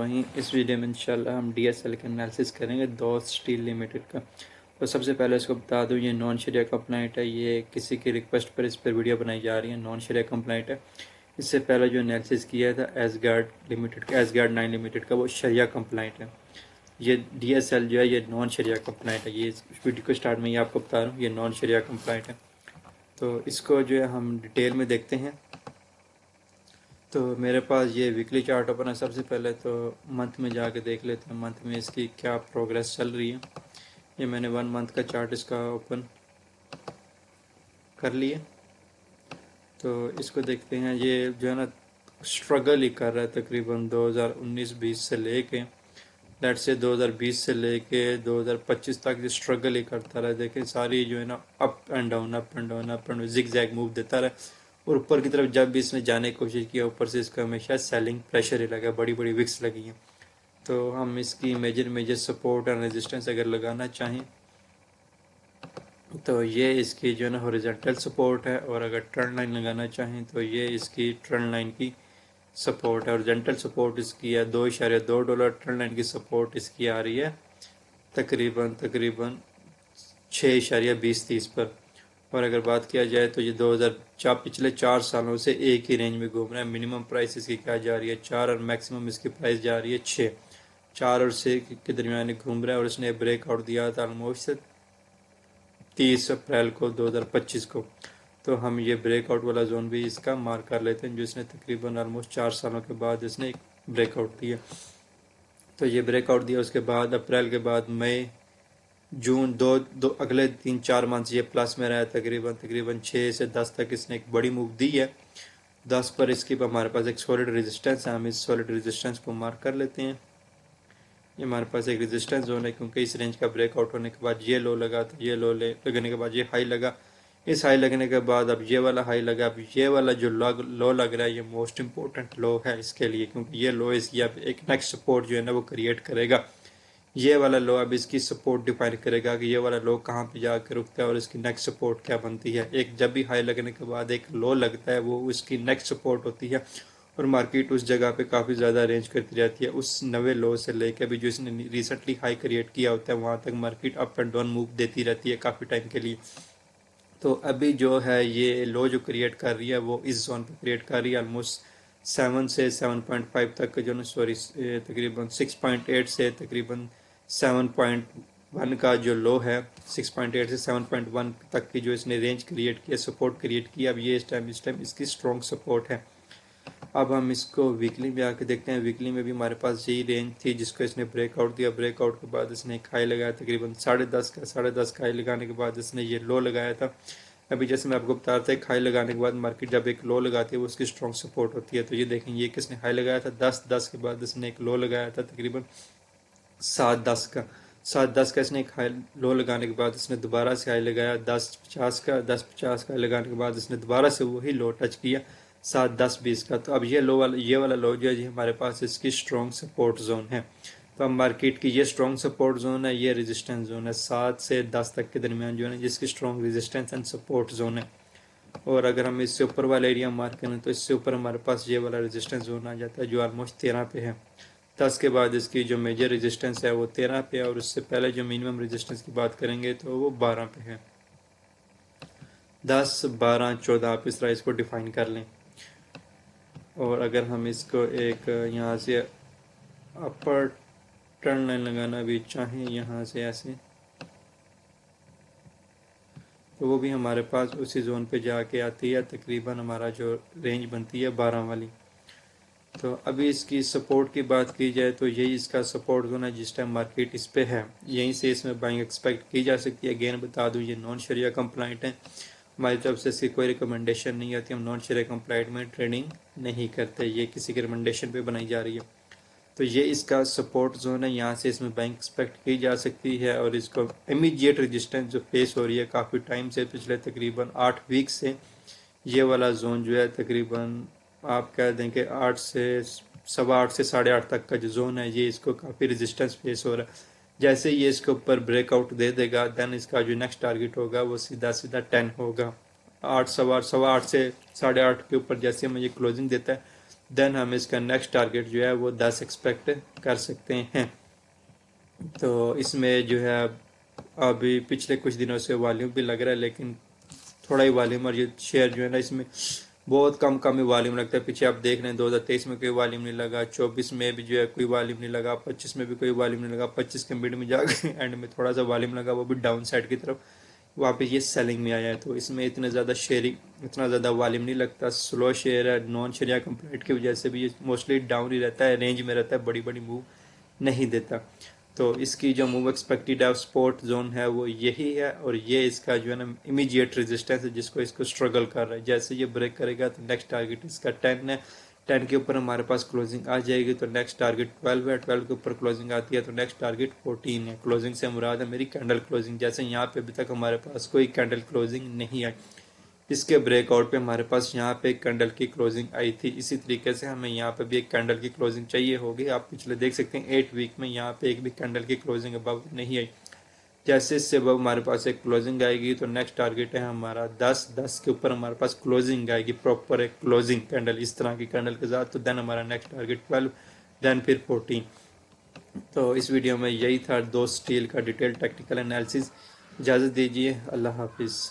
रहीम। इस वीडियो में इंशाल्लाह हम DSL का एनालिसिस करेंगे दोस्त स्टील लिमिटेड का। तो सबसे पहले इसको बता दूं, ये नॉन शरिया कंप्लाइंट है। ये किसी की रिक्वेस्ट पर इस पर वीडियो बनाई जा रही है, नॉन शरिया कंप्लाइंट है। इससे पहले जो एनालिसिस किया था एसगार्ड 9 लिमिटेड का, वो शरिया कंप्लाइंट है। ये DSL जो है ये नॉन शरिया कंप्लाइंट है। ये इस वीडियो को स्टार्ट में ही आपको बता रहा हूँ, ये नॉन शरिया कंप्लाइंट है। तो इसको जो है हम डिटेल में देखते हैं। तो मेरे पास ये वीकली चार्ट ओपन है। सबसे पहले तो मंथ में जाके देख लेते हैं मंथ में इसकी क्या प्रोग्रेस चल रही है। ये मैंने 1 मंथ का चार्ट इसका ओपन कर लिया। तो इसको देखते हैं। ये जो है ना स्ट्रगल ही कर रहा है तकरीबन 2019-20 से लेके, लेट से 2020 से लेके 2025 तक ये स्ट्रगल ही करता रहा। देखें सारी जो है ना up and down up and down up and down zig zag move देता रहा। और ऊपर की तरफ जब भी इसने जाने की कोशिश किया, ऊपर से इसका हमेशा सेलिंग प्रेशर ही लगा, बड़ी बड़ी विक्स लगी हैं। तो हम इसकी मेजर सपोर्ट और रेजिस्टेंस अगर लगाना चाहें तो ये इसकी जो है ना हॉरिजॉन्टल सपोर्ट है, और अगर ट्रेंड लाइन लगाना चाहें तो ये इसकी ट्रेंड लाइन की सपोर्ट है। हॉरिजॉन्टल सपोर्ट इसकी है $2.2। ट्रेंड लाइन की सपोर्ट इसकी आ रही है तकरीबन 6.20-30 पर। और अगर बात किया जाए तो ये 2004 पिछले 4 सालों से एक ही रेंज में घूम रहा है। मिनिमम प्राइस इसकी क्या जा रही है 4, और मैक्सिमम इसकी प्राइस जा रही है 6। 4 और 6 के दरमियान घूम रहा है। और इसने ब्रेकआउट दिया था ऑलमोस्ट 30 अप्रैल को 2025 को। तो हम ये ब्रेकआउट वाला जोन भी इसका मार्क कर लेते हैं, जो इसने तकरीबन ऑलमोस्ट 4 सालों के बाद इसने एक ब्रेकआउट दिया। तो ये ब्रेकआउट दिया, उसके बाद अप्रैल के बाद मई जून दो अगले 3-4 मंथ ये प्लस में रहा है। तकरीबन 6 से 10 तक इसने एक बड़ी मूव दी है। 10 पर इसकी हमारे पास एक सॉलिड रेजिस्टेंस है। हम इस सॉलिड रेजिस्टेंस को मार्क कर लेते हैं। ये हमारे पास एक रेजिस्टेंस जोन है, क्योंकि इस रेंज का ब्रेकआउट होने के बाद ये लो लगा, तो ये लो लगने के बाद ये हाई लगा। इस हाई लगने के बाद अब ये वाला हाई लगा। अब ये वाला जो लो लग रहा है, ये मोस्ट इंपॉर्टेंट लो है इसके लिए, क्योंकि ये लो इसकी अब एक नेक्स्ट सपोर्ट जो है ना वो क्रिएट करेगा। ये वाला लो अब इसकी सपोर्ट डिफाइन करेगा कि ये वाला लो कहाँ पे जाकर रुकता है और इसकी नेक्स्ट सपोर्ट क्या बनती है। एक जब भी हाई लगने के बाद एक लो लगता है, वो उसकी नेक्स्ट सपोर्ट होती है। और मार्केट उस जगह पे काफ़ी ज़्यादा रेंज करती रहती है। उस नवे लो से लेकर अभी जो इसने रिसेंटली हाई क्रिएट किया होता है, वहाँ तक market up and down move देती रहती है काफ़ी टाइम के लिए। तो अभी जो है ये लो जो क्रिएट कर रही है, वो इस जोन पे क्रिएट कर रही है। ऑलमोस्ट 7 से 7.5 तक जो ना तकरीबन 6.8 से तकरीबन 7.1 का जो लो है, 6.8 से 7.1 तक की जो इसने रेंज क्रिएट किया, सपोर्ट क्रिएट किया। अब ये इस टाइम इसकी स्ट्रॉन्ग सपोर्ट है। अब हम इसको वीकली में आके देखते हैं। वीकली में भी हमारे पास यही रेंज थी जिसको इसने ब्रेकआउट दिया। ब्रेकआउट के बाद इसने एक हाई लगाया तकरीबन 10.5 का हाई लगाने के बाद इसने ये लो लगाया था। अभी जैसे मैं आपको बता रहा था, एक हाई लगाने के बाद मार्केट जब एक लो लगाती है वो उसकी स्ट्रॉन्ग सपोर्ट होती है। तो ये देखें, ये किसने हाई लगाया था 10.10 के बाद इसने एक लो लगाया था तकरीबन 7.10 का इसने एक हाई लो लगाने के बाद इसने दोबारा से हाई लगाया 10.50 का लगाने के बाद इसने दोबारा से वही लो टच किया 7.10-20 का। तो अब ये वाला लो जो है जी हमारे पास इसकी स्ट्रॉन्ग सपोर्ट जोन है। तो अब मार्केट की ये स्ट्रॉन्ग सपोर्ट जोन है, ये रेजिस्टेंस जोन है 7 से 10 तक के दरमियान जो है जिसकी strong resistance and support zone है। और अगर हम इससे ऊपर वाला एरिया मार्क करें तो इससे ऊपर हमारे पास ये वाला रेजिस्टेंस जोन आ जाता है, जो ऑलमोस्ट 13 पे है। 10 के बाद इसकी जो मेजर रेजिस्टेंस है वो 13 पे है, और उससे पहले जो मिनिमम रेजिस्टेंस की बात करेंगे तो वो 12 पे है। 10, 12, 14 आप इस तरह इसको डिफाइन कर लें। और अगर हम इसको एक यहाँ से अपर ट्रेंड लाइन लगाना भी चाहें यहाँ से ऐसे, तो वो भी हमारे पास उसी जोन पे जाके आती है। तकरीबन हमारा जो रेंज बनती है 12 वाली। तो अभी इसकी सपोर्ट की बात की जाए तो यही इसका सपोर्ट जोन है जिस टाइम मार्केट इस पे है, यहीं से इसमें बाइंग एक्सपेक्ट की जा सकती है। अगेन बता दूं, ये नॉन शरिया कंप्लाइंट है। हमारी तरफ से इसकी कोई रिकमेंडेशन नहीं आती। हम नॉन शरिया कंप्लाइंट में ट्रेडिंग नहीं करते, ये किसी के रिकमेंडेशन पे बनाई जा रही है। तो ये इसका सपोर्ट जोन है, यहाँ से इसमें बाइंग एक्सपेक्ट की जा सकती है। और इसको इमीडिएट रेजिस्टेंस जो फेस हो रही है काफ़ी टाइम से, पिछले तकरीबन 8 वीक से, ये वाला जोन जो है तकरीबन आप कह दें कि 8 से 8.25 से 8.5 तक का जो जोन है, ये इसको काफ़ी रेजिस्टेंस फेस हो रहा है। जैसे ये इसके ऊपर ब्रेकआउट दे देगा, देन इसका जो नेक्स्ट टारगेट होगा वो सीधा 10 होगा। 8, 8.25 से 8.5 के ऊपर जैसे हमें ये क्लोजिंग देता है, देन हम इसका नेक्स्ट टारगेट जो है वो 10 एक्सपेक्ट कर सकते हैं। तो इसमें जो है अभी पिछले कुछ दिनों से वॉल्यूम भी लग रहा है, लेकिन थोड़ा ही वॉल्यूम, और ये शेयर जो है ना इसमें बहुत कम कम ही वॉल्यूम लगता है। पीछे आप देख रहे हैं 2023 में कोई वॉल्यूम नहीं लगा, 24 में भी जो है कोई वॉल्यूम नहीं लगा, 25 में भी कोई वॉल्यूम नहीं लगा, 25 के मिड में जाकर एंड में थोड़ा सा वॉल्यूम लगा, वो भी डाउन साइड की तरफ, वापस ये सेलिंग में आया है। तो इसमें इतने ज़्यादा शेयरिंग, इतना ज़्यादा वॉल्यूम नहीं लगता, स्लो शेयर है, नॉन शेयर कंप्लीट की वजह से भी ये मोस्टली डाउन ही रहता है, रेंज में रहता है, बड़ी बड़ी मूव नहीं देता। तो इसकी जो मूव एक्सपेक्टेड है सपोर्ट जोन है वो यही है, और ये इसका जो है ना इमीडिएट रेजिस्टेंस है जिसको इसको स्ट्रगल कर रहा है। जैसे ये ब्रेक करेगा तो नेक्स्ट टारगेट इसका 10 है, 10 के ऊपर हमारे पास क्लोजिंग आ जाएगी तो नेक्स्ट टारगेट 12 है, 12 के ऊपर क्लोजिंग आती है तो नेक्स्ट टारगेट 14 है। क्लोजिंग से मुराद है मेरी कैंडल क्लोजिंग, जैसे यहाँ पे अभी तक हमारे पास कोई कैंडल क्लोजिंग नहीं आई, इसके ब्रेकआउट पे हमारे पास यहाँ पे एक कैंडल की क्लोजिंग आई थी, इसी तरीके से हमें यहाँ पे भी एक कैंडल की क्लोजिंग चाहिए होगी। आप पिछले देख सकते हैं 8 वीक में यहाँ पे एक भी कैंडल की क्लोजिंग अबव नहीं आई। जैसे इससे अबव हमारे पास एक क्लोजिंग आएगी तो नेक्स्ट टारगेट है हमारा 10, 10 के ऊपर हमारे पास क्लोजिंग आएगी, प्रॉपर एक क्लोजिंग कैंडल इस तरह की कैंडल के साथ, तो देन हमारा नेक्स्ट टारगेट 12, देन फिर 14। तो इस वीडियो में यही था दोस्त स्टील का डिटेल टेक्निकल एनालिसिस। इजाज़त दीजिए, अल्लाह हाफिज़।